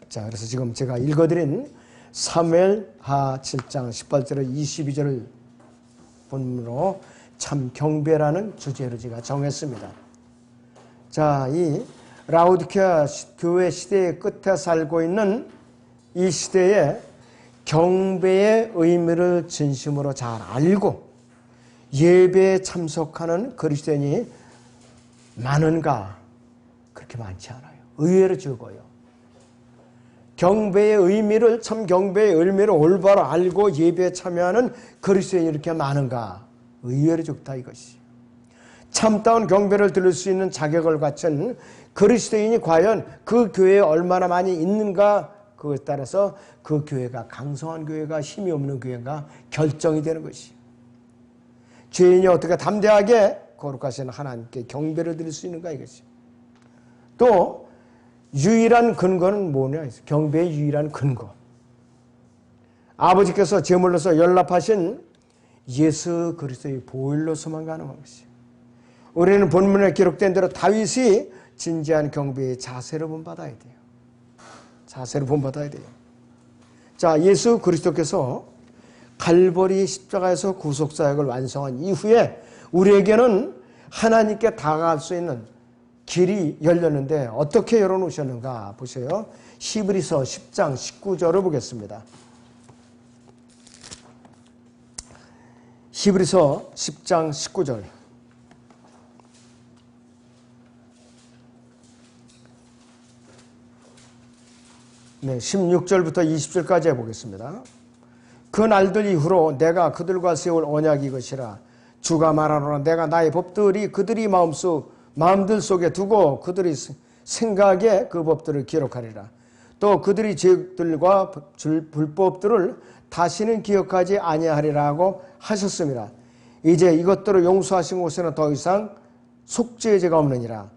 자, 그래서 지금 제가 읽어드린 사무엘하 7장 18절에 22절을 본문으로 참 경배라는 주제로 제가 정했습니다. 자, 이 라오디게아 교회 시대의 끝에 살고 있는 이 시대에 경배의 의미를 진심으로 잘 알고 예배에 참석하는 그리스도인이 많은가? 그렇게 많지 않아요. 의외로 적어요. 경배의 의미를, 참 경배의 의미를 올바로 알고 예배에 참여하는 그리스도인이 이렇게 많은가? 의외로 적다 이것이. 참다운 경배를 들을 수 있는 자격을 갖춘 그리스도인이 과연 그 교회에 얼마나 많이 있는가? 그것에 따라서 그 교회가 강성한 교회가 힘이 없는 교회가 결정이 되는 것이. 죄인이 어떻게 담대하게 거룩하신 하나님께 경배를 드릴 수 있는가 이것이. 또 유일한 근거는 뭐냐? 경배의 유일한 근거. 아버지께서 제물로서 연락하신 예수 그리스도의 보혈로서만 가능한 것이. 우리는 본문에 기록된 대로 다윗이 진지한 경배의 자세를 본받아야 돼요. 자세를 본받아야 돼요. 자, 예수 그리스도께서 갈보리 십자가에서 구속사역을 완성한 이후에 우리에게는 하나님께 다가갈 수 있는 길이 열렸는데 어떻게 열어놓으셨는가 보세요. 히브리서 10장 19절을 보겠습니다. 히브리서 10장 19절. 네, 16절부터 20절까지 해보겠습니다. 그 날들 이후로 내가 그들과 세울 언약이 이것이라. 주가 말하노라. 내가 나의 법들이 그들이 마음들 속에 두고 그들이 생각에 그 법들을 기록하리라. 또 그들이 죄들과 불법들을 다시는 기억하지 아니하리라고 하셨습니다. 이제 이것들을 용서하신 곳에는 더 이상 속죄의 죄가 없느니라.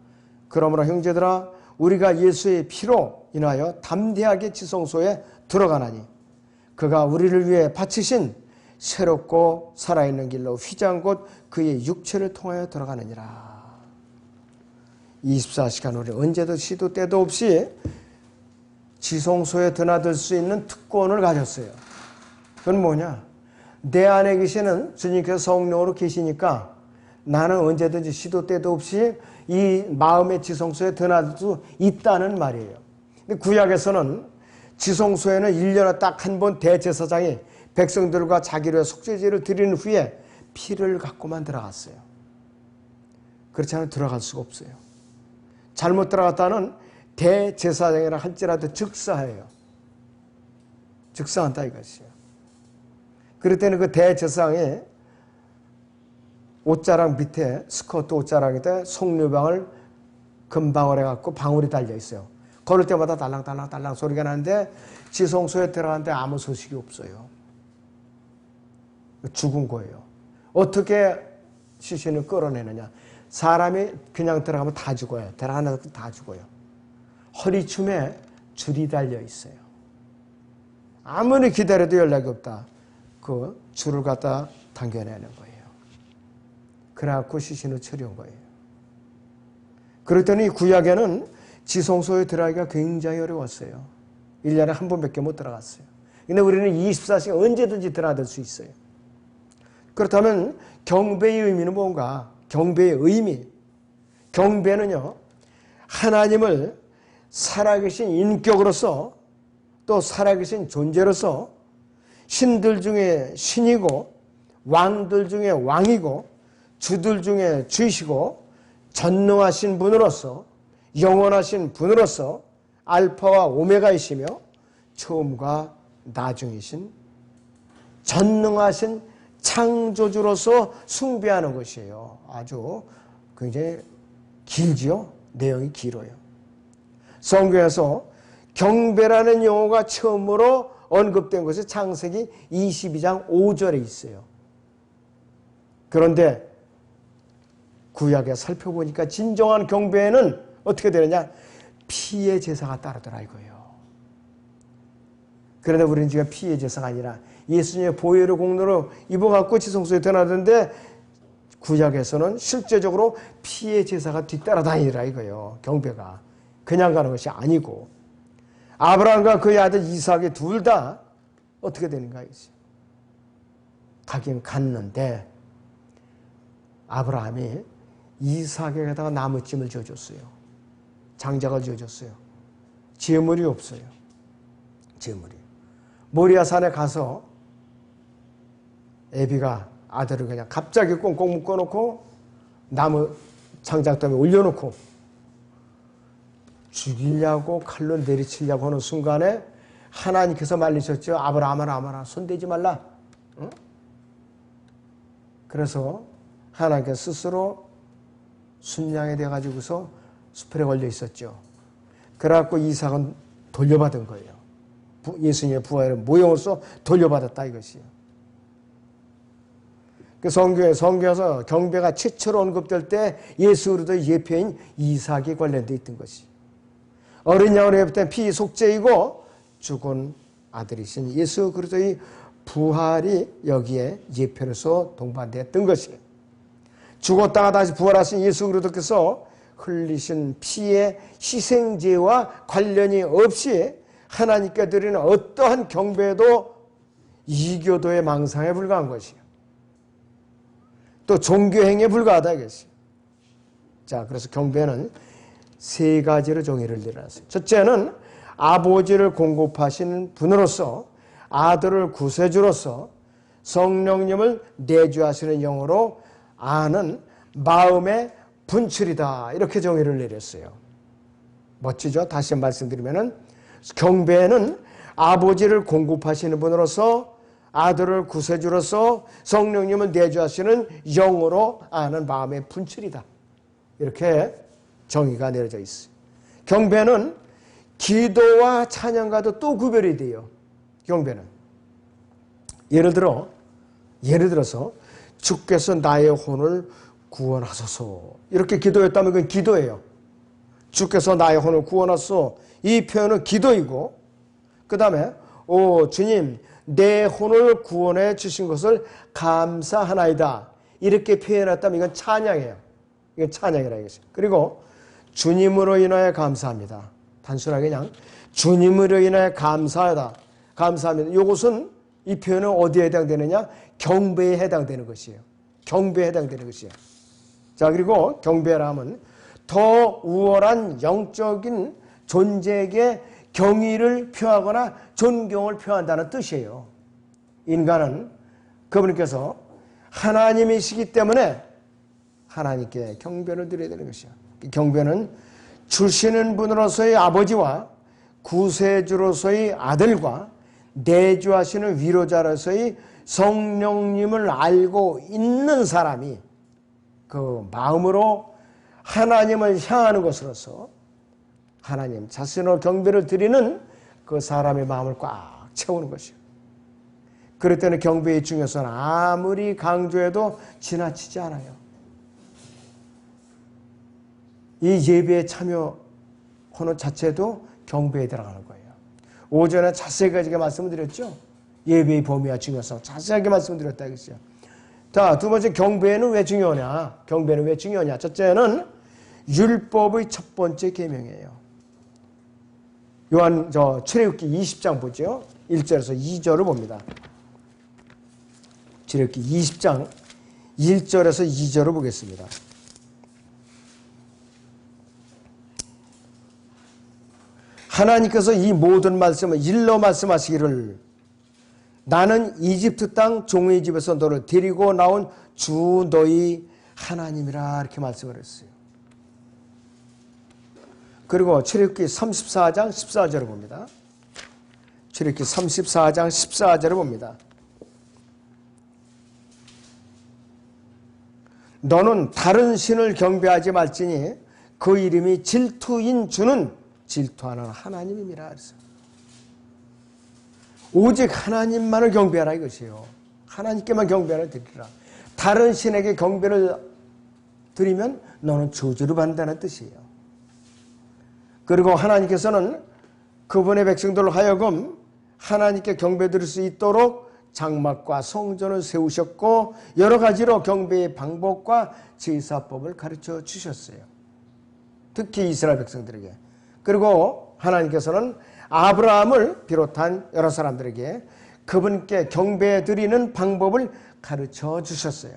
그러므로 형제들아, 우리가 예수의 피로 인하여 담대하게 지성소에 들어가나니 그가 우리를 위해 바치신 새롭고 살아있는 길로 휘장 곧 그의 육체를 통하여 들어가느니라. 24시간 우리 언제도 시도 때도 없이 지성소에 드나들 수 있는 특권을 가졌어요. 그건 뭐냐? 내 안에 계시는 주님께서 성령으로 계시니까 나는 언제든지 시도 때도 없이 이 마음의 지성소에 드나들 수 있다는 말이에요. 근데 구약에서는 지성소에는 1년에 딱 한 번 대제사장이 백성들과 자기를 위해 속죄제를 드리는 후에 피를 갖고만 들어갔어요. 그렇지 않으면 들어갈 수가 없어요. 잘못 들어갔다는 대제사장이라 할지라도 즉사해요. 즉사한다 이것이에요. 그럴 때는 그 대제사장이 옷자락 밑에 스커트 옷자락에 송유방울 금방울 해갖고 방울이 달려 있어요. 걸을 때마다 달랑달랑 소리가 나는데 지성소에 들어가는데 아무 소식이 없어요. 죽은 거예요. 어떻게 시신을 끌어내느냐? 사람이 그냥 들어가면 다 죽어요. 들어가는 것도 다 죽어요. 허리춤에 줄이 달려 있어요. 아무리 기다려도 연락이 없다. 그 줄을 갖다 당겨내는 거예요. 그래갖고 시신을 처리한 거예요. 그랬더니 구약에는 지성소에 들어가기가 굉장히 어려웠어요. 1년에 한 번밖에 못 들어갔어요. 근데 우리는 24시간 언제든지 들어갈 수 있어요. 그렇다면 경배의 의미는 뭔가? 경배의 의미. 경배는요, 하나님을 살아계신 인격으로서 또 살아계신 존재로서 신들 중에 신이고 왕들 중에 왕이고 주들 중에 주이시고 전능하신 분으로서 영원하신 분으로서 알파와 오메가이시며 처음과 나중이신 전능하신 창조주로서 숭배하는 것이에요. 아주 굉장히 길지요. 내용이 길어요. 성경에서 경배라는 용어가 처음으로 언급된 것이 창세기 22장 5절에 있어요. 그런데 구약에 살펴보니까 진정한 경배에는 어떻게 되느냐? 피의 제사가 따르더라 이거예요. 그런데 우리는 지금 피의 제사가 아니라 예수님의 보혈의 공로로 입어갖고 지성소에 드나드는데 구약에서는 실제적으로 피의 제사가 뒤따라다니라 이거예요. 경배가 그냥 가는 것이 아니고 아브라함과 그의 아들 이삭이 둘 다 어떻게 되는가 이거지. 가긴 갔는데 아브라함이 이삭에다가 나무찜을 지어줬어요. 장작을 지어줬어요. 제물이 없어요. 제물이. 모리아산에 가서 애비가 아들을 그냥 갑자기 꽁꽁 묶어놓고 나무 장작 때문에 올려놓고 죽이려고 칼로 내리치려고 하는 순간에 하나님께서 말리셨죠. 아브라함아 손대지 말라. 응? 그래서 하나님께서 스스로 순양이 돼가지고서 수풀에 걸려 있었죠. 그래갖고 이삭은 돌려받은 거예요. 예수님의 부활의 모형으로서 돌려받았다 이것이요. 그 성경에서 경배가 최초로 언급될 때 예수 그리스도의 예표인 이삭이 관련되어 있던 것이. 어린 양으로 예표된 피속죄이고 죽은 아들이신 예수 그리스도의 부활이 여기에 예표로서 동반되었던 것이에요. 죽었다가 다시 부활하신 예수 그리스도께서 흘리신 피의 희생제와 관련이 없이 하나님께 드리는 어떠한 경배도 이교도의 망상에 불과한 것이에요. 또 종교행위에 불과하다 이것이에요. 자, 그래서 경배는 세 가지로 정의를 내려놨어요. 첫째는 아버지를 공급하시는 분으로서, 아들을 구세주로서, 성령님을 내주하시는 영으로 아는 마음의 분출이다. 이렇게 정의를 내렸어요. 멋지죠? 다시 말씀드리면은 경배는 아버지를 공급하시는 분으로서, 아들을 구세주로서, 성령님을 내주하시는 영으로 아는 마음의 분출이다. 이렇게 정의가 내려져 있어요. 경배는 기도와 찬양과도 또 구별이 돼요. 경배는 예를 들어서 주께서 나의 혼을 구원하소서 이렇게 기도했다면 그건 기도예요. 주께서 나의 혼을 구원하소서 이 표현은 기도이고, 그 다음에 오 주님 내 혼을 구원해 주신 것을 감사하나이다 이렇게 표현했다면 이건 찬양이에요. 이건 찬양이라 이거죠. 그리고 주님으로 인하여 감사합니다. 단순하게 그냥 주님으로 인하여 감사합니다. 이것은 이 표현은 어디에 해당되느냐? 경배에 해당되는 것이에요. 경배에 해당되는 것이에요. 자, 그리고 경배라면 더 우월한 영적인 존재에게 경의를 표하거나 존경을 표한다는 뜻이에요. 인간은 그분께서 하나님이시기 때문에 하나님께 경배를 드려야 되는 것이에요. 경배는 주시는 분으로서의 아버지와 구세주로서의 아들과 내주하시는 위로자로서의 성령님을 알고 있는 사람이 그 마음으로 하나님을 향하는 것으로서 하나님 자신으로 경배를 드리는 그 사람의 마음을 꽉 채우는 것이에요. 그럴 때는 경배의 중요성은 아무리 강조해도 지나치지 않아요. 이 예배에 참여하는 자체도 경배에 들어가는 거예요. 오전에 자세하게 말씀을 드렸죠. 예배의 범위와 중요성 자세하게 말씀드렸다 이거죠. 자, 두 번째 경배는 왜 중요하냐? 경배는 왜 중요하냐? 첫째는 율법의 첫 번째 계명이에요. 출애굽기 20장 보죠. 1절에서 2절을 봅니다. 출애굽기 20장 1절에서 2절을 보겠습니다. 하나님께서 이 모든 말씀을 일러 말씀하시기를 나는 이집트 땅 종의 집에서 너를 데리고 나온 주 너희 하나님이라 이렇게 말씀을 했어요. 그리고 출애굽기 34장 14절을 봅니다. 출애굽기 34장 14절을 봅니다. 너는 다른 신을 경배하지 말지니 그 이름이 질투인 주는 질투하는 하나님입니다. 그래서 오직 하나님만을 경배하라 이것이에요. 하나님께만 경배를 드리라. 다른 신에게 경배를 드리면 너는 저주를 받는다는 뜻이에요. 그리고 하나님께서는 그분의 백성들로 하여금 하나님께 경배 드릴 수 있도록 장막과 성전을 세우셨고 여러 가지로 경배의 방법과 제사법을 가르쳐 주셨어요. 특히 이스라엘 백성들에게. 그리고 하나님께서는 아브라함을 비롯한 여러 사람들에게 그분께 경배드리는 방법을 가르쳐 주셨어요.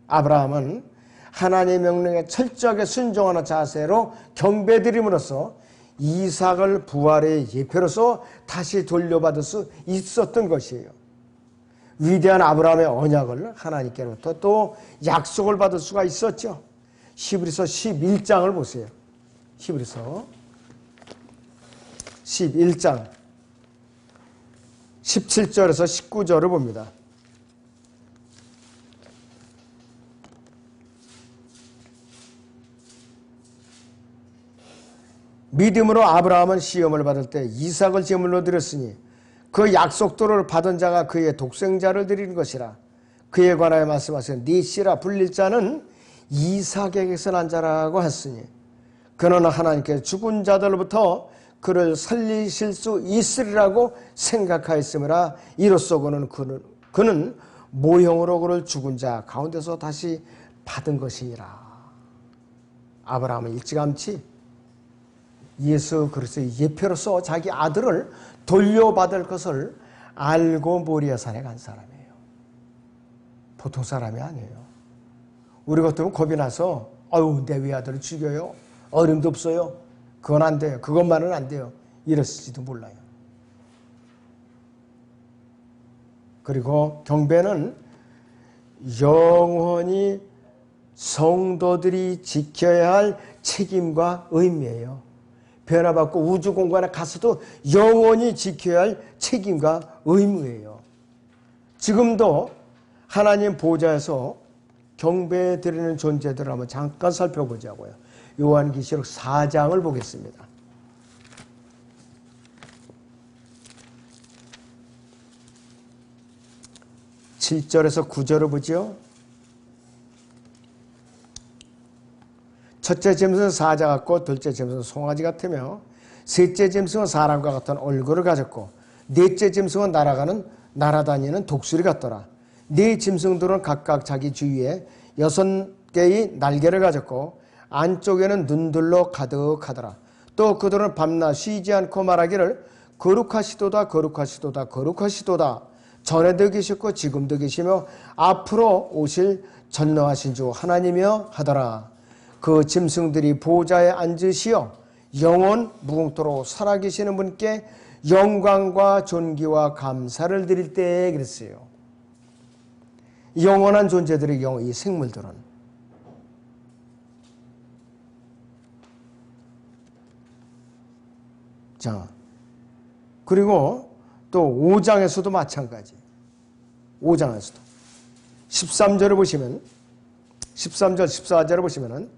아브라함은 하나님의 명령에 철저하게 순종하는 자세로 경배드림으로써 이삭을 부활의 예표로서 다시 돌려받을 수 있었던 것이에요. 위대한 아브라함의 언약을 하나님께로부터 또 약속을 받을 수가 있었죠. 히브리서 11장을 보세요. 히브리서 11장 17절에서 19절을 봅니다. 믿음으로 아브라함은 시험을 받을 때 이삭을 제물로 드렸으니 그 약속도를 받은 자가 그의 독생자를 드리는 것이라. 그에 관하여 말씀하신 네 씨라 불릴 자는 이삭에게서 난 자라고 했으니 그는 하나님께 죽은 자들로부터 그를 살리실 수 있으리라고 생각하였으므라. 이로써 그는 모형으로 그를 죽은 자 가운데서 다시 받은 것이니라. 아브라함은 일찌감치 예수 그리스도의 예표로서 자기 아들을 돌려받을 것을 알고 모리아산에 간 사람이에요. 보통 사람이 아니에요. 우리 같으면 겁이 나서 아유 내 외아들을 죽여요. 어림도 없어요. 그건 안 돼요. 그것만은 안 돼요. 이랬을지도 몰라요. 그리고 경배는 영원히 성도들이 지켜야 할 책임과 의무예요. 변화받고 우주 공간에 가서도 영원히 지켜야 할 책임과 의무예요. 지금도 하나님 보좌에서 경배드리는 존재들을 한번 잠깐 살펴보자고요. 요한계시록 4장을 보겠습니다. 7절에서 9절을 보죠. 첫째 짐승은 사자 같고 둘째 짐승은 송아지 같으며 셋째 짐승은 사람과 같은 얼굴을 가졌고 넷째 짐승은 날아다니는 독수리 같더라. 네 짐승들은 각각 자기 주위에 6개의 날개를 가졌고 안쪽에는 눈들로 가득하더라. 또 그들은 밤낮 쉬지 않고 말하기를 거룩하시도다 거룩하시도다 거룩하시도다. 전에도 계셨고 지금도 계시며 앞으로 오실 전능하신 주 하나님이여 하더라. 그 짐승들이 보좌에 앉으시어 영원 무궁토록 살아계시는 분께 영광과 존귀와 감사를 드릴 때에 그랬어요. 영원한 존재들의 경우 이 생물들은 자 그리고 또 5장에서도 마찬가지. 5장에서도 13절을 보시면 13절 14절을 보시면은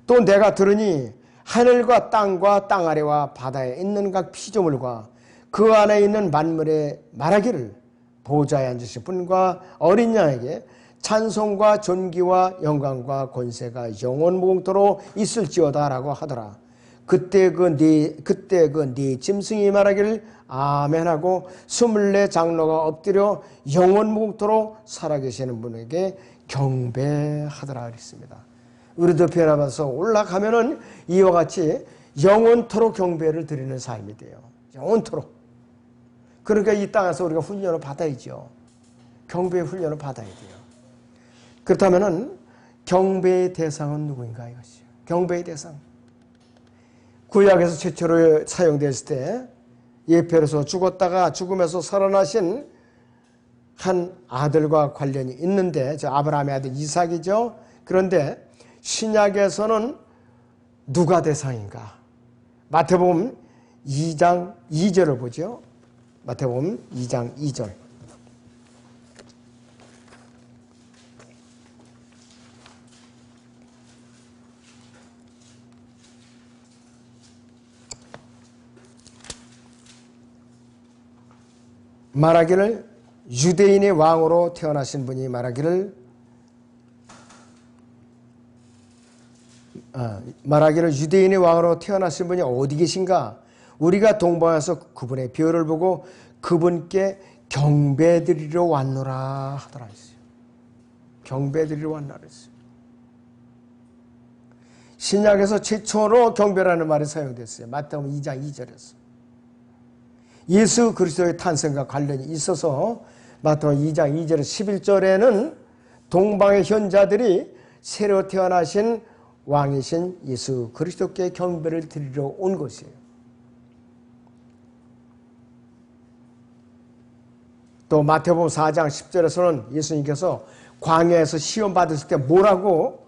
또 내가 들으니 하늘과 땅과 땅 아래와 바다에 있는 각 피조물과 그 안에 있는 만물에 말하기를 보좌에 앉으신 분과 어린 양에게 찬송과 존귀와 영광과 권세가 영원 무궁토록 있을지어다라고 하더라. 그때 그 네 짐승이 말하기를 아멘하고 24 장로가 엎드려 영원 무궁토록 살아계시는 분에게 경배하더라 그랬습니다. 우리도 변화받아서 올라가면은 이와 같이 영원토록 경배를 드리는 삶이 돼요. 영원토록. 그러니까 이 땅에서 우리가 훈련을 받아야죠. 경배의 훈련을 받아야 돼요. 그렇다면은 경배의 대상은 누구인가 이것이요. 경배의 대상. 구약에서 최초로 사용됐을 때 예표로서 죽었다가 죽음에서 살아나신 한 아들과 관련이 있는데 저 아브라함의 아들 이삭이죠. 그런데 신약에서는 누가 대상인가? 마태복음 2장 2절을 보죠. 마태복음 2장 2절. 말하기를 유대인의 왕으로 태어나신 분이 말하기를 유대인의 왕으로 태어나신 분이 어디 계신가? 우리가 동방에서 그분의 별을 보고 그분께 경배드리러 왔노라 하더라 했어요. 경배드리러 왔노라 했어요. 신약에서 최초로 경배라는 말이 사용됐어요. 마태복음 2장 2절에서. 예수 그리스도의 탄생과 관련이 있어서 마태복음 2장 2절 11절에는 동방의 현자들이 새로 태어나신 왕이신 예수 그리스도께 경배를 드리러 온 것이에요. 또 마태복음 4장 10절에서는 예수님께서 광야에서 시험 받으실 때 뭐라고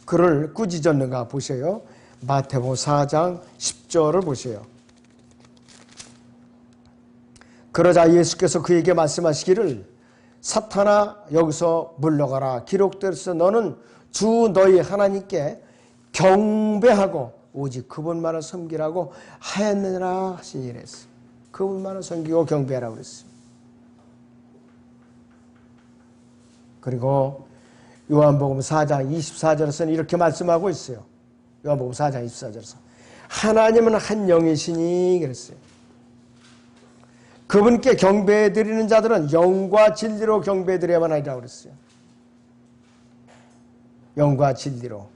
그를 꾸짖었는가 보세요. 마태복음 4장 10절을 보세요. 그러자 예수께서 그에게 말씀하시기를 사탄아 여기서 물러가라. 기록되었어 너는 주 너희 하나님께 경배하고 오직 그분만을 섬기라고 하였느니라 하시니 이랬어요. 그분만을 섬기고 경배하라고 그랬어요. 그리고 요한복음 4장 24절에서는 이렇게 말씀하고 있어요. 요한복음 4장 24절에서 하나님은 한 영이시니 그랬어요. 그분께 경배드리는 자들은 영과 진리로 경배드려야만 하리라고 그랬어요. 영과 진리로.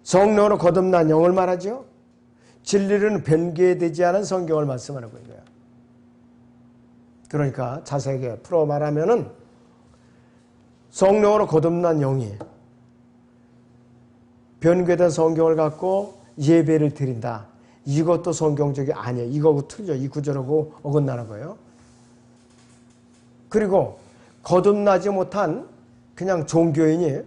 성령으로 거듭난 영을 말하죠. 진리는 변개되지 않은 성경을 말씀하는 거예요. 그러니까 자세하게 풀어 말하면은 성령으로 거듭난 영이 변개된 성경을 갖고 예배를 드린다. 이것도 성경적이 아니에요. 이거하고 틀려. 이 구절하고 어긋나는 거예요. 그리고 거듭나지 못한 그냥 종교인이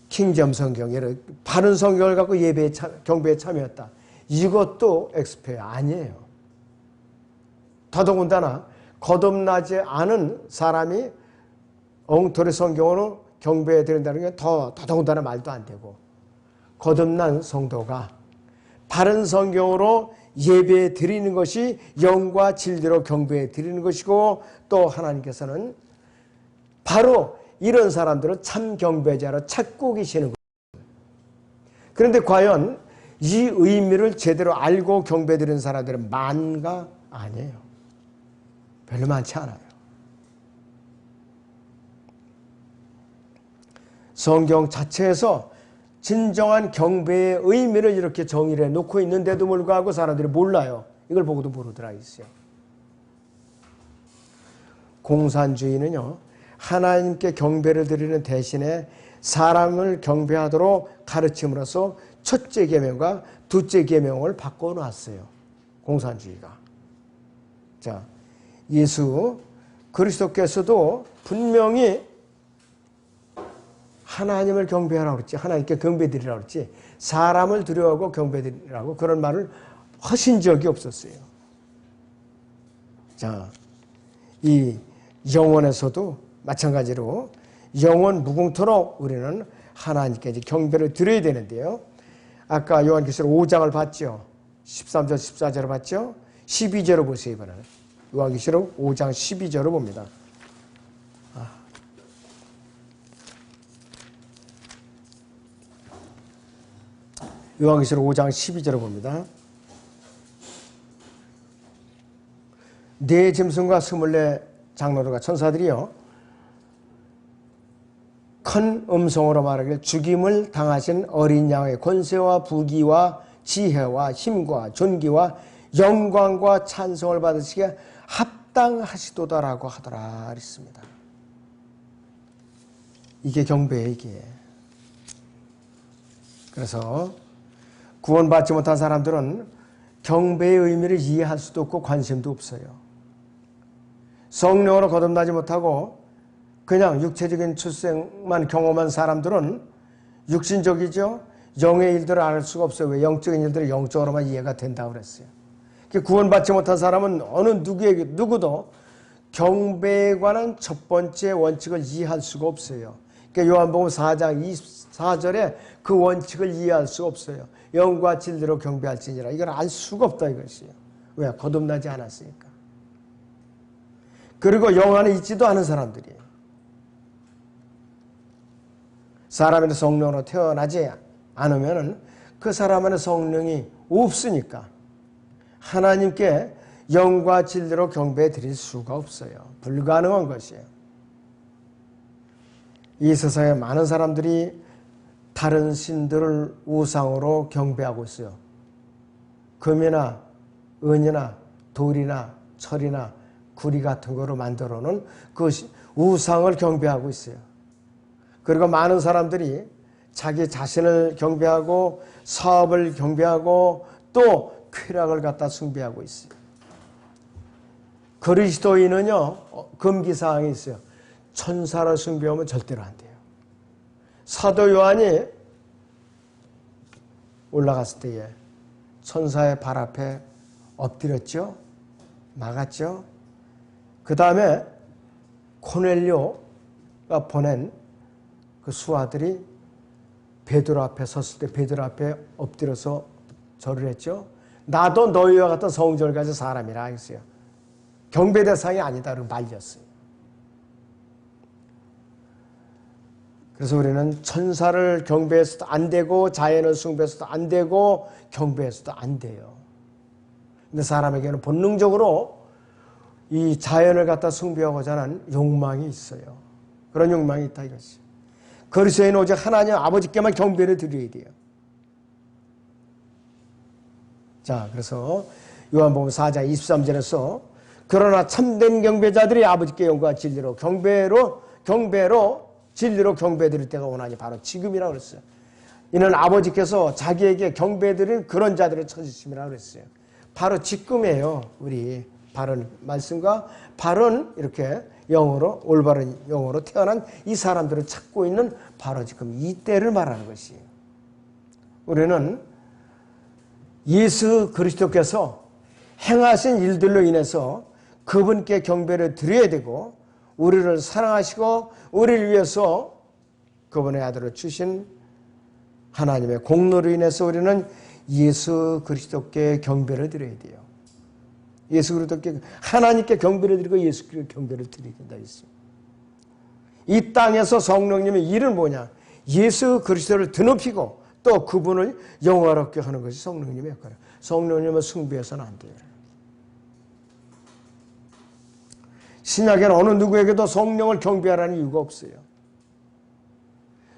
킹잼 성경에 바른 성경을 갖고 예배에 경배에 참여했다. 이것도 엑스페어 아니에요. 더더군다나 거듭나지 않은 사람이 엉터리 성경으로 경배해 드린다는 게 더더군다나 말도 안 되고 거듭난 성도가 바른 성경으로 예배해 드리는 것이 영과 진리로 경배해 드리는 것이고 또 하나님께서는 바로 이런 사람들은 참 경배자로 찾고 계시는 거예요. 그런데 과연 이 의미를 제대로 알고 경배 드리는 사람들은 많은가? 아니에요. 별로 많지 않아요. 성경 자체에서 진정한 경배의 의미를 이렇게 정의를 해놓고 있는데도 불구하고 사람들이 몰라요. 이걸 보고도 모르더라 있어요. 공산주의는요. 하나님께 경배를 드리는 대신에 사람을 경배하도록 가르침으로써 첫째 계명과 둘째 계명을 바꿔놨어요. 공산주의가. 자, 예수 그리스도께서도 분명히 하나님을 경배하라고 그랬지. 하나님께 경배드리라고 그랬지. 사람을 두려워하고 경배드리라고 그런 말을 하신 적이 없었어요. 자, 이 영원에서도 마찬가지로 영원 무궁토록 우리는 하나님께 경배를 드려야 되는데요. 아까 요한계시록 5장을 봤죠. 13절 14절을 봤죠. 12절을 보세요. 이번에는 요한계시록 5장 12절을 봅니다. 요한계시록 5장 12절을 봅니다. 네 짐승과 24 장로들과 천사들이요 큰 음성으로 말하길 죽임을 당하신 어린 양의 권세와 부귀와 지혜와 힘과 존귀와 영광과 찬송을 받으시기에 합당하시도다라고 하더라 그랬습니다. 이게 경배예요. 이게. 그래서 구원받지 못한 사람들은 경배의 의미를 이해할 수도 없고 관심도 없어요. 성령으로 거듭나지 못하고 그냥 육체적인 출생만 경험한 사람들은 육신적이죠. 영의 일들을 알 수가 없어요. 왜? 영적인 일들이 영적으로만 이해가 된다고 그랬어요. 구원받지 못한 사람은 어느 누구도 경배에 관한 첫 번째 원칙을 이해할 수가 없어요. 그러니까 요한복음 4장 24절에 그 원칙을 이해할 수가 없어요. 영과 진리로 경배할지니라. 이걸 알 수가 없다 이것이에요. 왜? 거듭나지 않았으니까. 그리고 영 안에 있지도 않은 사람들이에요. 사람의 성령으로 태어나지 않으면 그 사람 안에 성령이 없으니까 하나님께 영과 진리로 경배 드릴 수가 없어요. 불가능한 것이에요. 이 세상에 많은 사람들이 다른 신들을 우상으로 경배하고 있어요. 금이나 은이나 돌이나 철이나 구리 같은 거로 만들어 놓은 그 우상을 경배하고 있어요. 그리고 많은 사람들이 자기 자신을 경배하고 사업을 경배하고 또 쾌락을 갖다 숭배하고 있어요. 그리스도인은요, 금기사항이 있어요. 천사를 숭배하면 절대로 안 돼요. 사도 요한이 올라갔을 때에 천사의 발 앞에 엎드렸죠. 막았죠. 그 다음에 코넬료가 보낸 그 수하들이 베드로 앞에 섰을 때 베드로 앞에 엎드려서 절을 했죠. 나도 너희와 같은 성전을 가진 사람이라 했어요. 경배 대상이 아니다. 그러고 말렸어요. 그래서 우리는 천사를 경배해서도 안 되고 자연을 숭배해서도 안 되고 경배해서도 안 돼요. 근데 사람에게는 본능적으로 이 자연을 갖다 숭배하고자 하는 욕망이 있어요. 그런 욕망이 있다 이것이. 그리스도인은 오직 하나님 아버지께만 경배를 드려야 돼요. 자, 그래서 요한복음 4장 23절에서 그러나 참된 경배자들이 아버지께 영광과 진리로 경배로 진리로 경배드릴 때가 오나니 바로 지금이라고 그랬어요. 이는 아버지께서 자기에게 경배드릴 그런 자들을 찾으심이라고 그랬어요. 바로 지금이에요. 우리 바른 말씀과 바른 이렇게 영으로 올바른 영으로 태어난 이 사람들을 찾고 있는 바로 지금 이때를 말하는 것이에요. 우리는 예수 그리스도께서 행하신 일들로 인해서 그분께 경배를 드려야 되고 우리를 사랑하시고 우리를 위해서 그분의 아들을 주신 하나님의 공로로 인해서 우리는 예수 그리스도께 경배를 드려야 돼요. 예수 그리스도께 하나님께 경배를 드리고 예수 그리스도께 경배를 드려야 된다 했습니다. 이 땅에서 성령님의 일은 뭐냐? 예수 그리스도를 드높이고 또 그분을 영화롭게 하는 것이 성령님의 역할이에요. 성령님을 숭배해서는 안 돼요. 신약에는 어느 누구에게도 성령을 경배하라는 이유가 없어요.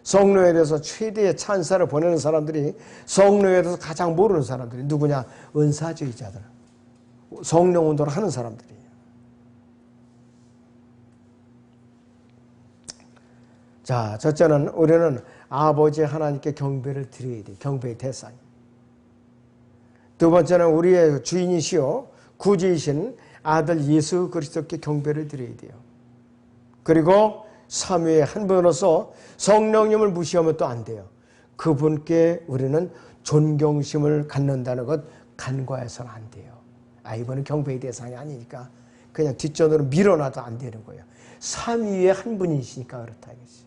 성령에 대해서 최대의 찬사를 보내는 사람들이 성령에 대해서 가장 모르는 사람들이 누구냐? 은사주의자들. 성령 운동을 하는 사람들이에요. 자, 첫째는 우리는 아버지 하나님께 경배를 드려야 돼요. 경배의 대상. 두 번째는 우리의 주인이시요 구주이신 아들 예수 그리스도께 경배를 드려야 돼요. 그리고 삼위의 한 분으로서 성령님을 무시하면 또 안 돼요. 그분께 우리는 존경심을 갖는다는 것 간과해서는 안 돼요. 이번은 경배의 대상이 아니니까 그냥 뒷전으로 밀어놔도 안 되는 거예요. 삼위의 한 분이시니까 그렇다 이거지.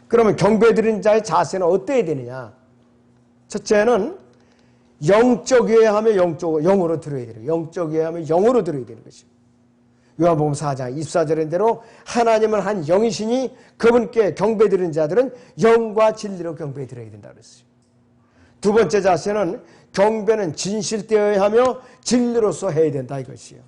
그러면 경배드리는 자의 자세는 어때야 되느냐? 첫째는 영적이어야 하면 영으로 들어야 돼요. 영적이어야 하면 영으로 들어야 되는 것이죠. 요한복음 4장 24절인 대로 하나님은 한 영이시니 그분께 경배드리는 자들은 영과 진리로 경배드려야 된다 그랬어요. 두 번째 자세는 경배는 진실되어야 하며 진리로서 해야 된다 이것이요.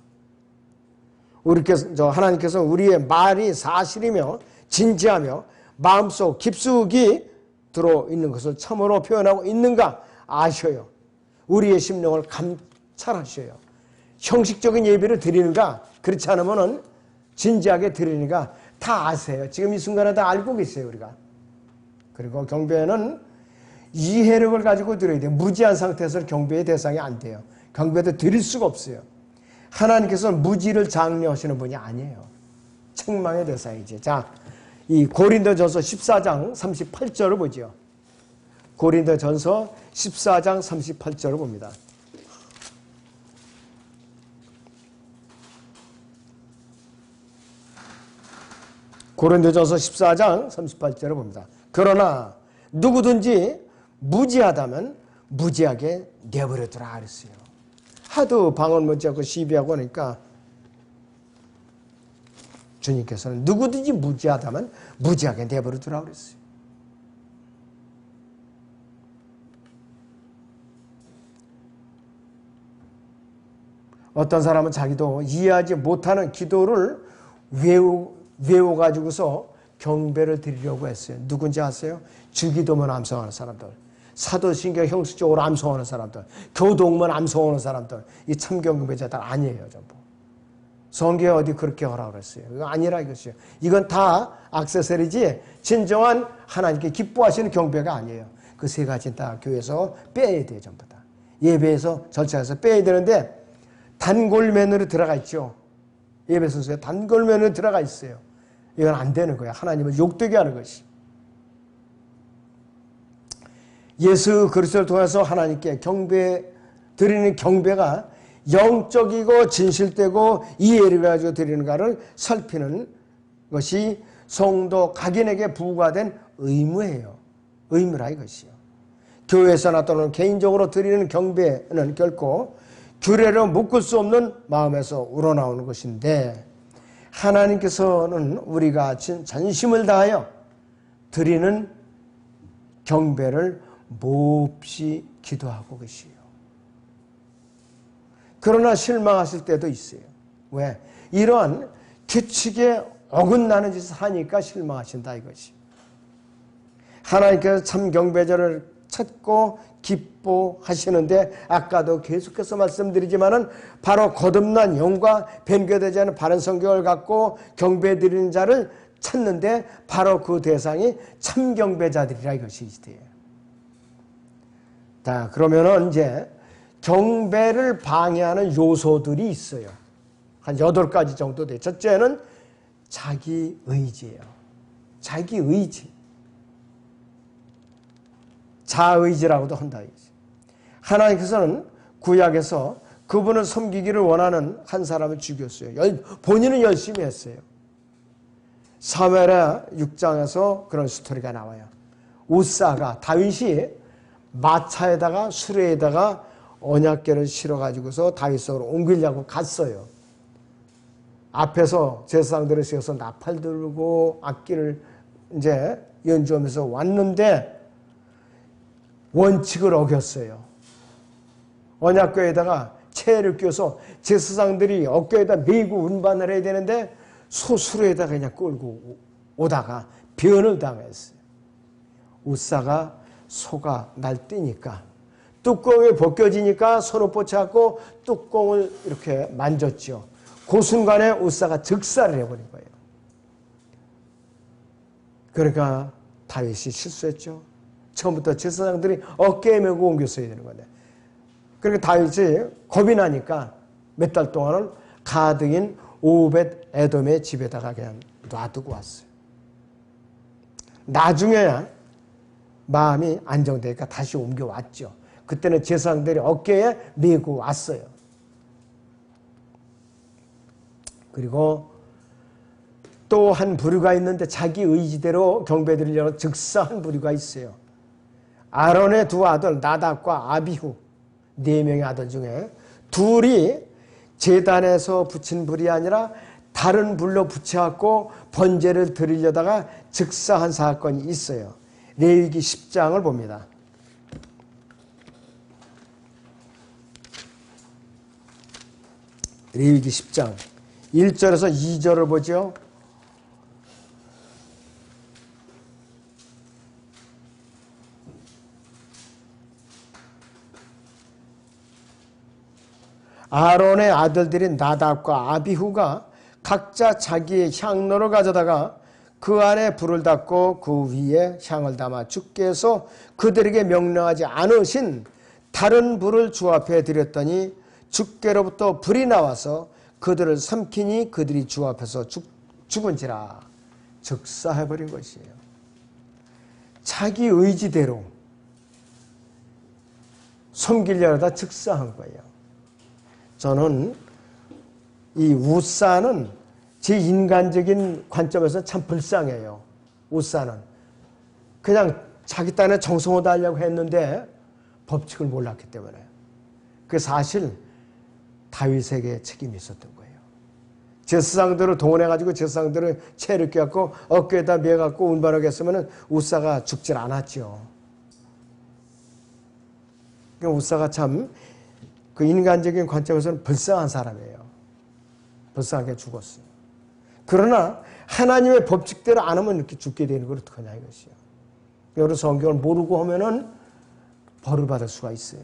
하나님께서 우리의 말이 사실이며 진지하며 마음속 깊숙이 들어있는 것을 참으로 표현하고 있는가 아셔요. 우리의 심령을 감찰하셔요. 형식적인 예배를 드리는가 그렇지 않으면 진지하게 드리는가 다 아세요. 지금 이 순간에 다 알고 계세요 우리가. 그리고 경배는 이해력을 가지고 드려야 돼요. 무지한 상태에서 경배의 대상이 안 돼요. 경배도 드릴 수가 없어요. 하나님께서는 무지를 장려하시는 분이 아니에요. 책망의 대상이지. 자, 이 고린도전서 14장 38절을 보죠. 고린도전서 14장 38절을 봅니다. 고린도전서 14장 38절을 봅니다. 그러나 누구든지 무지하다면 무지하게 내버려두라 그랬어요. 하도 방언 못지않고 시비하고 하니까 주님께서는 누구든지 무지하다면 무지하게 내버려두라 그랬어요. 어떤 사람은 자기도 이해하지 못하는 기도를 외워가지고서 경배를 드리려고 했어요. 누군지 아세요? 주기도문 암송하는 사람들. 사도신경 형식적으로 암송하는 사람들, 교동문 암송하는 사람들, 이 참경배자들 아니에요, 전부. 성경에 어디 그렇게 하라고 그랬어요. 이거 아니라 이것이요. 이건 다 액세서리지 진정한 하나님께 기뻐하시는 경배가 아니에요. 그 세 가지는 다 교회에서 빼야 돼요, 전부 다. 예배에서 절차에서 빼야 되는데 단골맨으로 들어가 있죠. 예배 순서에 단골맨으로 들어가 있어요. 이건 안 되는 거야. 하나님을 욕되게 하는 것이. 예수 그리스도를 통해서 하나님께 드리는 경배가 영적이고 진실되고 이해를 가지고 드리는가를 살피는 것이 성도 각인에게 부과된 의무예요. 의무라 이것이요. 교회에서나 또는 개인적으로 드리는 경배는 결코 규례로 묶을 수 없는 마음에서 우러나오는 것인데 하나님께서는 우리가 전심을 다하여 드리는 경배를 몹시 기도하고 계시요. 그러나 실망하실 때도 있어요. 왜? 이러한 규칙에 어긋나는 짓을 하니까 실망하신다 이것이. 하나님께서 참 경배절을 찾고 기뻐하시는데 아까도 계속해서 말씀드리지만은 바로 거듭난 영과 변개되지 않은 바른 성경을 갖고 경배드리는 자를 찾는데 바로 그 대상이 참 경배자들이라 이것이 있대요. 자, 그러면은 이제 경배를 방해하는 요소들이 있어요. 한 8가지 정도 돼요. 첫째는 자기 의지예요. 자기 의지. 자의지라고도 한다. 하나님께서는 구약에서 그분을 섬기기를 원하는 한 사람을 죽였어요. 본인은 열심히 했어요. 사무엘하 6장에서 그런 스토리가 나와요. 우사가 다윗이 마차에다가 수레에다가 언약궤를 실어가지고서 다윗성으로 옮기려고 갔어요. 앞에서 제사장들을 세워서 나팔 들고 악기를 이제 연주하면서 왔는데 원칙을 어겼어요. 언약궤에다가 채를 껴서 제사장들이 어깨에다 메고 운반을 해야 되는데 소수로에다가 그냥 끌고 오다가 변을 당했어요. 우사가 소가 날뛰니까 뚜껑이 벗겨지니까 손을 뻗쳐갖고 뚜껑을 이렇게 만졌죠. 그 순간에 우사가 즉사를 해버린 거예요. 그러니까 다윗이 실수했죠. 처음부터 제사장들이 어깨에 메고 옮겼어야 되는 건데. 그러니까 다윗이 겁이 나니까 몇 달 동안은 가드인 오벳 에돔의 집에다가 그냥 놔두고 왔어요. 나중에야 마음이 안정되니까 다시 옮겨왔죠. 그때는 제사장들이 어깨에 메고 왔어요. 그리고 또 한 부류가 있는데 자기 의지대로 경배드리려는 즉사한 부류가 있어요. 아론의 두 아들 나답과 아비후 4명의 아들 중에 둘이 제단에서 붙인 불이 아니라 다른 불로 붙여갖고 번제를 드리려다가 즉사한 사건이 있어요. 레위기 10장을 봅니다. 레위기 10장 1절에서 2절을 보죠. 아론의 아들들인 나답과 아비후가 각자 자기의 향로를 가져다가 그 안에 불을 닫고 그 위에 향을 담아 주께 해서 그들에게 명령하지 않으신 다른 불을 주 앞에 드렸더니 주께로부터 불이 나와서 그들을 삼키니 그들이 주 앞에서 죽은지라. 즉사해버린 것이에요. 자기 의지대로 섬기려다 즉사한 거예요. 저는 이 우사는 제 인간적인 관점에서 참 불쌍해요. 우사는 그냥 자기 딴에 정성을 하려고 했는데 법칙을 몰랐기 때문에. 그 사실 다윗에게 책임이 있었던 거예요. 제사장들을 동원해가지고 제사장들을 채를 껴갖고 어깨에다 매갖고 운반하게 했으면 우사가 죽질 않았죠. 그러니까 우사가 참 그 인간적인 관점에서는 불쌍한 사람이에요. 불쌍하게 죽었어요. 그러나 하나님의 법칙대로 안 하면 이렇게 죽게 되는 걸 어떡하냐 이것이요. 여러분 성경을 모르고 하면은 벌을 받을 수가 있어요.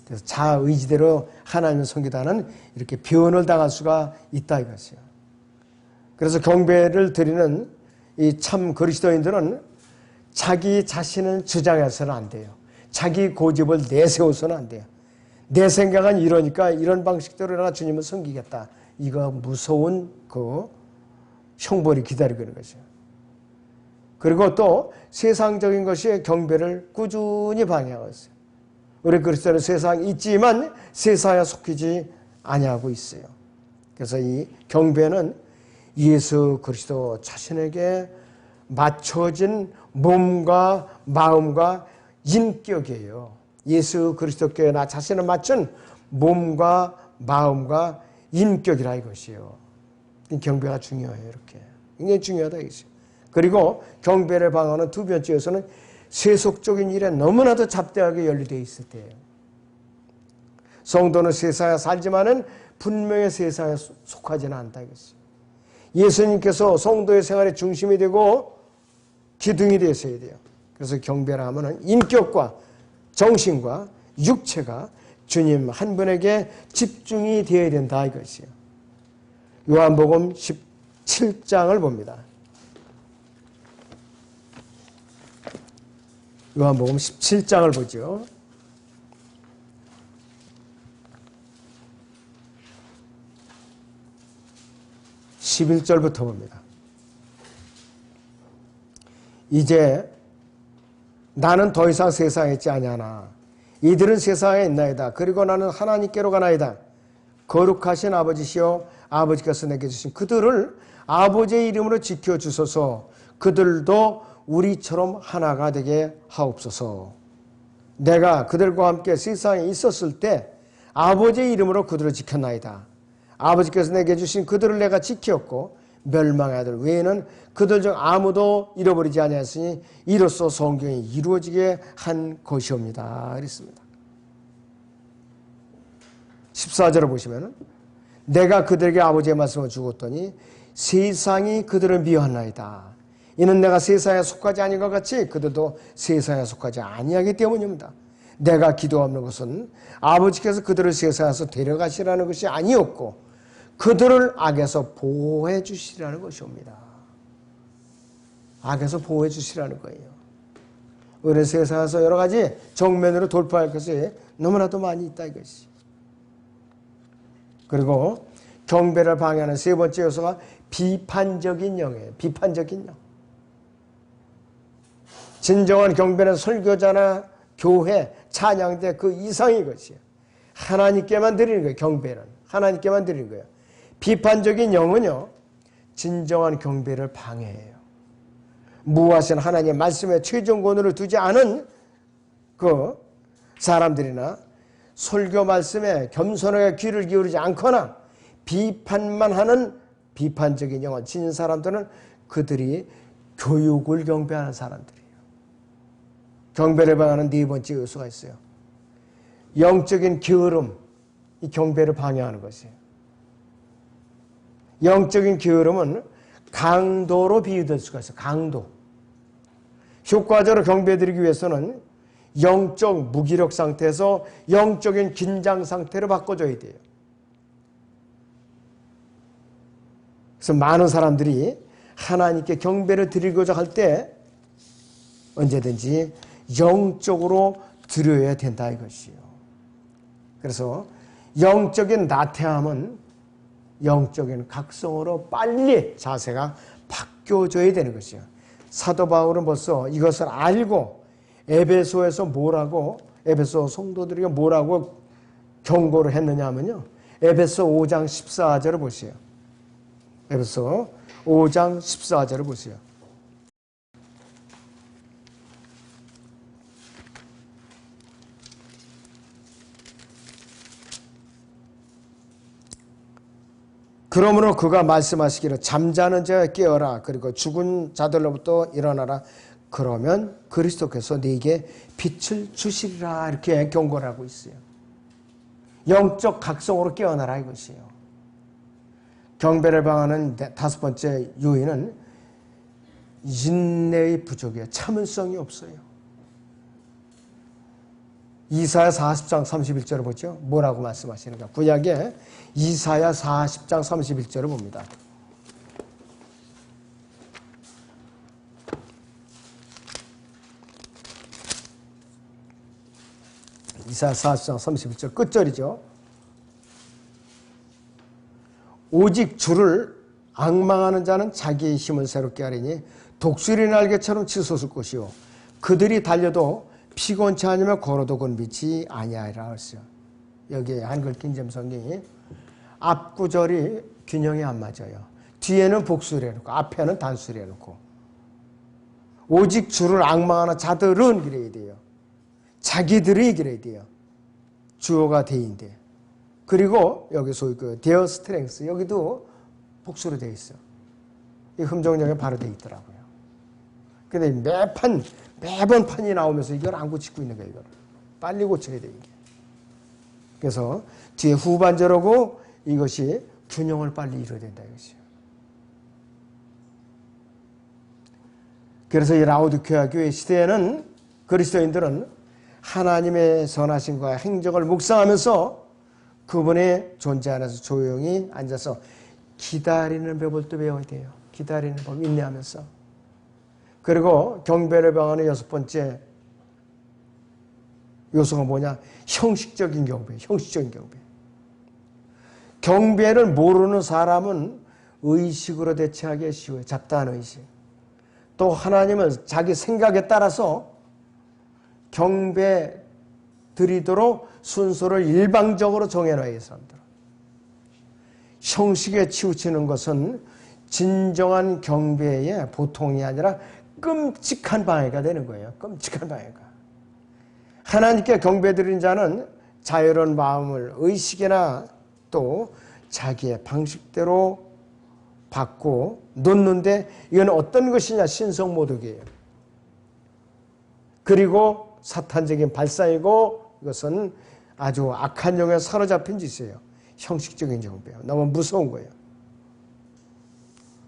그래서 자의지대로 하나님을 섬기다는 이렇게 변을 당할 수가 있다 이것이요. 그래서 경배를 드리는 이 참 그리스도인들은 자기 자신을 주장해서는 안 돼요. 자기 고집을 내세워서는 안 돼요. 내 생각은 이러니까 이런 방식대로 나 주님을 섬기겠다. 이거 무서운 그 형벌이 기다리고 있는 거죠. 그리고 또 세상적인 것이 경배를 꾸준히 방해하고 있어요. 우리 그리스도는 세상에 있지만 세상에 속히지 아니하고 있어요. 그래서 이 경배는 예수 그리스도 자신에게 맞춰진 몸과 마음과 인격이에요. 예수 그리스도께 나 자신을 맞춘 몸과 마음과 인격이라 이것이요. 경배가 중요해요. 이렇게 굉장히 중요하다 이것이요. 그리고 경배를 방하는 두 번째 요소는 세속적인 일에 너무나도 잡다하게 연루되어 있을 때예요. 성도는 세상에 살지만은 분명히 세상에 속하지는 않다 이것이요. 예수님께서 성도의 생활의 중심이 되고 기둥이 되어야 돼요. 그래서 경배라 하면은 인격과 정신과 육체가 주님 한 분에게 집중이 되어야 된다 이것이요. 요한복음 17장을 봅니다. 요한복음 17장을 보죠. 11절부터 봅니다. 이제 나는 더 이상 세상에 있지 아니하나 이들은 세상에 있나이다. 그리고 나는 하나님께로 가나이다. 거룩하신 아버지시여 아버지께서 내게 주신 그들을 아버지의 이름으로 지켜주소서. 그들도 우리처럼 하나가 되게 하옵소서. 내가 그들과 함께 세상에 있었을 때 아버지의 이름으로 그들을 지켰나이다. 아버지께서 내게 주신 그들을 내가 지켰고 멸망의 아들 외에는 그들 중 아무도 잃어버리지 아니하였으니 이로써 성경이 이루어지게 한 것이옵니다. 그랬습니다. 14절을 보시면 내가 그들에게 아버지의 말씀을 주었더니 세상이 그들을 미워하나이다. 이는 내가 세상에 속하지 아닌 것 같이 그들도 세상에 속하지 아니하기 때문입니다. 내가 기도하는 것은 아버지께서 그들을 세상에서 데려가시라는 것이 아니었고 그들을 악에서 보호해 주시라는 것이옵니다. 악에서 보호해 주시라는 거예요. 우리 세상에서 여러 가지 정면으로 돌파할 것이 너무나도 많이 있다 이것이. 그리고 경배를 방해하는 세 번째 요소가 비판적인 영이에요. 비판적인 영. 진정한 경배는 설교자나 교회, 찬양대 그 이상의 것이에요. 하나님께만 드리는 거예요. 경배는. 하나님께만 드리는 거예요. 비판적인 영은요. 진정한 경배를 방해해요. 무하신 하나님의 말씀에 최종 권위를 두지 않은 그 사람들이나 설교 말씀에 겸손하게 귀를 기울이지 않거나 비판만 하는 비판적인 영을 지닌 사람들은 그들이 교육을 경배하는 사람들이에요. 경배를 방해하는 네 번째 요소가 있어요. 영적인 게으름, 이 경배를 방해하는 것이에요. 영적인 게으름은 강도로 비유될 수가 있어요. 강도. 효과적으로 경배드리기 위해서는 영적 무기력 상태에서 영적인 긴장 상태로 바꿔줘야 돼요. 그래서 많은 사람들이 하나님께 경배를 드리고자 할 때 언제든지 영적으로 드려야 된다 이것이요. 그래서 영적인 나태함은 영적인 각성으로 빨리 자세가 바뀌어져야 되는 것이요. 사도 바울은 벌써 이것을 알고 에베소에서 뭐라고 에베소 성도들에게 뭐라고 경고를 했느냐 하면요. 에베소 5장 14절을 보세요. 에베소 5장 14절을 보세요. 그러므로 그가 말씀하시기를 잠자는 자가 깨어라. 그리고 죽은 자들로부터 일어나라. 그러면 그리스도께서 네게 빛을 주시리라. 이렇게 경고를 하고 있어요. 영적 각성으로 깨어나라 이것이에요. 경배를 방하는 다섯 번째 요인은 인내의 부족이에요. 참을성이 없어요. 이사야 40장 31절을 보죠. 뭐라고 말씀하시는가? 구약에 이사야 40장 31절을 봅니다. 이사야 40장 31절 끝절이죠. 오직 주를 앙망하는 자는 자기의 힘을 새롭게 하리니 독수리 날개처럼 치솟을 것이요 그들이 달려도 피곤치 않으며 걸어도 곤비치 아니하리라 했어요. 여기 한글 킹잼성경이 앞구절이 균형이 안 맞아요. 뒤에는 복수를 해놓고 앞에는 단수를 해놓고 오직 주를 앙망하는 자들은 그래야 돼요. 자기들이 그래야 돼요. 주어가 대인데 그리고 여기서 그 their strength 여기도 복수로 되어 있어. 이 흠정령에 바로 되어 있더라고요. 근데 매번 판이 나오면서 이걸 안 고치고 있는 거예요. 이걸 빨리 고쳐야 돼 이게. 그래서 뒤에 후반절하고 이것이 균형을 빨리 이루어야 된다 이것이요. 그래서 이 라오디게아 교회 시대에는 그리스도인들은 하나님의 선하심과 행적을 묵상하면서 그분의 존재 안에서 조용히 앉아서 기다리는 법을 또 배워야 돼요. 기다리는 법 인내하면서. 그리고 경배를 방하는 여섯 번째 요소가 뭐냐? 형식적인 경배. 형식적인 경배. 경배를 모르는 사람은 의식으로 대체하기 쉬워요. 잡다한 의식. 또 하나님은 자기 생각에 따라서 경배 드리도록 순서를 일방적으로 정해놔요. 사람들. 형식에 치우치는 것은 진정한 경배의 보통이 아니라 끔찍한 방해가 되는 거예요. 끔찍한 방해가. 하나님께 경배드리는 자는 자유로운 마음을 의식이나 또 자기의 방식대로 받고 놓는데 이건 어떤 것이냐? 신성모독이에요. 그리고 사탄적인 발상이고 이것은 아주 악한 영에 사로잡힌 짓이에요. 형식적인 경배예요. 너무 무서운 거예요.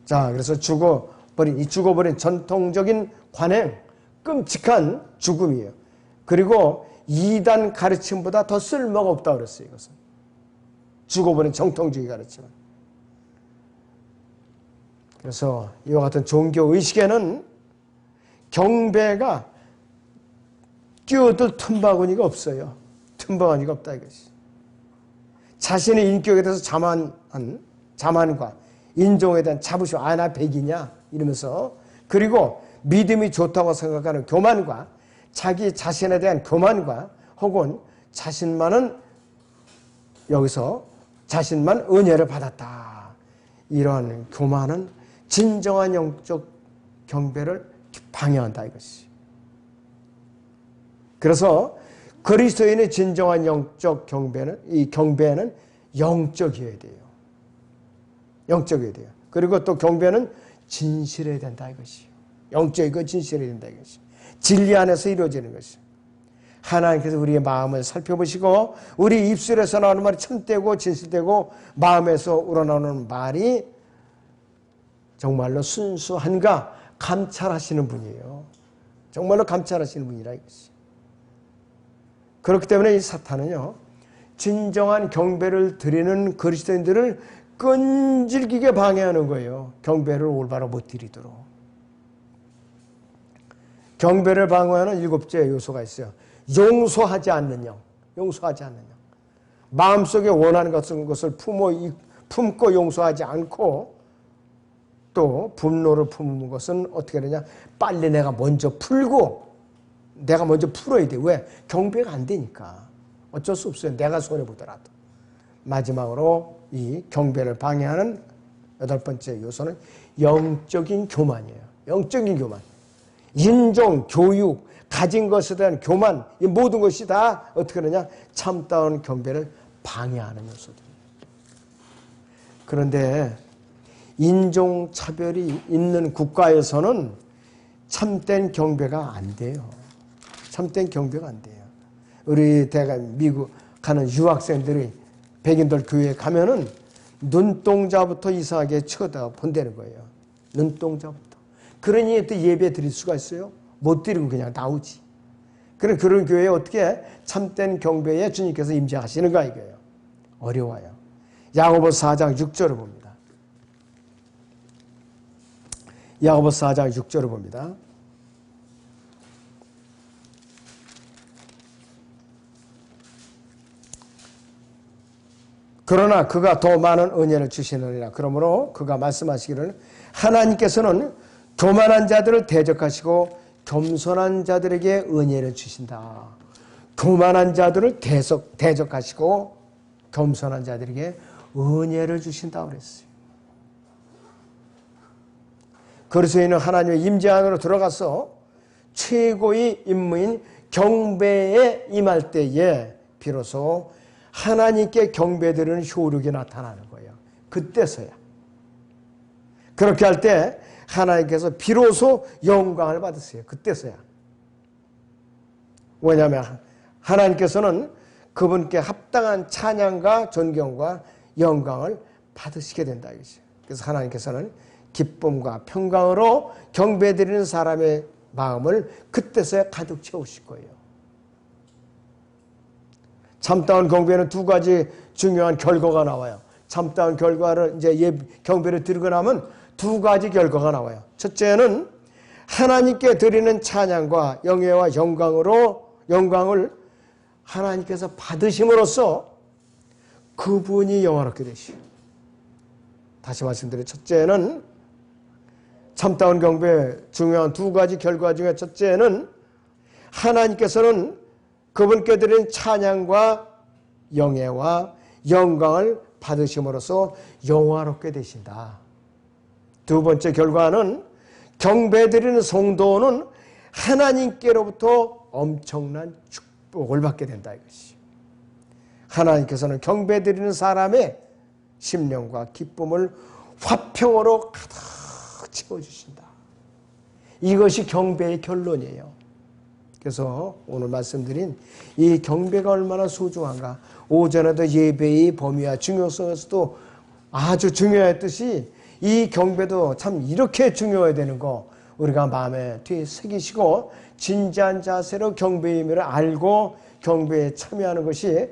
자, 그래서 죽어버린 전통적인 관행, 끔찍한 죽음이에요. 그리고 이단 가르침보다 더 쓸모가 없다 그랬어요. 이것은 죽어버린 정통주의 가르침. 그래서 이와 같은 종교 의식에는 경배가 끼어들 틈바구니가 없어요. 틈바구니가 없다 이것이. 자신의 인격에 대해서 자만과 인종에 대한 자부심, 나 백이냐 이러면서 그리고 믿음이 좋다고 생각하는 교만과 자기 자신에 대한 교만과 혹은 자신만 은혜를 받았다. 이런 교만은 진정한 영적 경배를 방해한다 이것이. 그래서 그리스도인의 진정한 영적 경배는 영적이어야 돼요. 영적이어야 돼요. 그리고 또 경배는 진실해야 된다 이것이요. 영적이고 진실해야 된다 이것이. 진리 안에서 이루어지는 것이. 하나님께서 우리의 마음을 살펴보시고 우리 입술에서 나오는 말이 참되고 진실되고 마음에서 우러나오는 말이 정말로 순수한가 감찰하시는 분이에요. 정말로 감찰하시는 분이라 이것이. 그렇기 때문에 이 사탄은요, 진정한 경배를 드리는 그리스도인들을 끈질기게 방해하는 거예요. 경배를 올바로 못 드리도록. 경배를 방해하는 7째 요소가 있어요. 용서하지 않는 영. 용서하지 않는 영. 마음속에 원하는 것을 품고 용서하지 않고 또 분노를 품는 것은 어떻게 되냐? 빨리 내가 먼저 풀고 내가 먼저 풀어야 돼. 왜? 경배가 안 되니까. 어쩔 수 없어요. 내가 손해보더라도. 마지막으로 이 경배를 방해하는 8번째 요소는 영적인 교만이에요. 영적인 교만. 인종, 교육, 가진 것에 대한 교만, 이 모든 것이 다 어떻게 되냐? 참다운 경배를 방해하는 요소들이에요. 그런데 인종차별이 있는 국가에서는 참된 경배가 안 돼요. 참된 경배가 안 돼요. 우리 미국 가는 유학생들이 백인들 교회에 가면은 눈동자부터 이상하게 쳐다본다는 거예요. 눈동자부터. 그러니 또 예배 드릴 수가 있어요? 못 드리고 그냥 나오지. 그런 교회에 어떻게 참된 경배에 주님께서 임재하시는가 이거예요. 어려워요. 야고보서 4장 6절을 봅니다. 야고보서 4장 6절을 봅니다. 그러나 그가 더 많은 은혜를 주시느니라. 그러므로 그가 말씀하시기를 하나님께서는 교만한 자들을 대적하시고 겸손한 자들에게 은혜를 주신다. 교만한 자들을 대적하시고 겸손한 자들에게 은혜를 주신다고 그랬어요. 그리스도인은 하나님의 임재 안으로 들어가서 최고의 임무인 경배에 임할 때에 비로소 하나님께 경배드리는 효력이 나타나는 거예요. 그때서야. 그렇게 할 때 하나님께서 비로소 영광을 받으세요. 그때서야. 왜냐하면 하나님께서는 그분께 합당한 찬양과 존경과 영광을 받으시게 된다 이거죠. 그래서 하나님께서는 기쁨과 평강으로 경배드리는 사람의 마음을 그때서야 가득 채우실 거예요. 참다운 경배는 두 가지 중요한 결과가 나와요. 참다운 결과를 이제 경배를 드리고 나면 두 가지 결과가 나와요. 첫째는 하나님께 드리는 찬양과 영예와 영광을 하나님께서 받으심으로써 그분이 영화롭게 되시오. 다시 말씀드려요. 첫째는 참다운 경배의 중요한 두 가지 결과 중에 첫째는 하나님께서는 그분께 드리는 찬양과 영예와 영광을 받으심으로써 영화롭게 되신다. 두 번째 결과는 경배드리는 성도는 하나님께로부터 엄청난 축복을 받게 된다 이것이. 하나님께서는 경배드리는 사람의 심령과 기쁨을 화평으로 가득 채워주신다. 이것이 경배의 결론이에요. 그래서 오늘 말씀드린 이 경배가 얼마나 소중한가. 오전에도 예배의 범위와 중요성에서도 아주 중요했듯이 이 경배도 참 이렇게 중요해야 되는 거 우리가 마음에 뒤에 새기시고 진지한 자세로 경배의 의미를 알고 경배에 참여하는 것이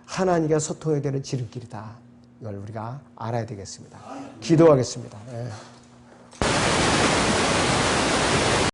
하나님과 소통해야 되는 지름길이다. 이걸 우리가 알아야 되겠습니다. 기도하겠습니다. 네.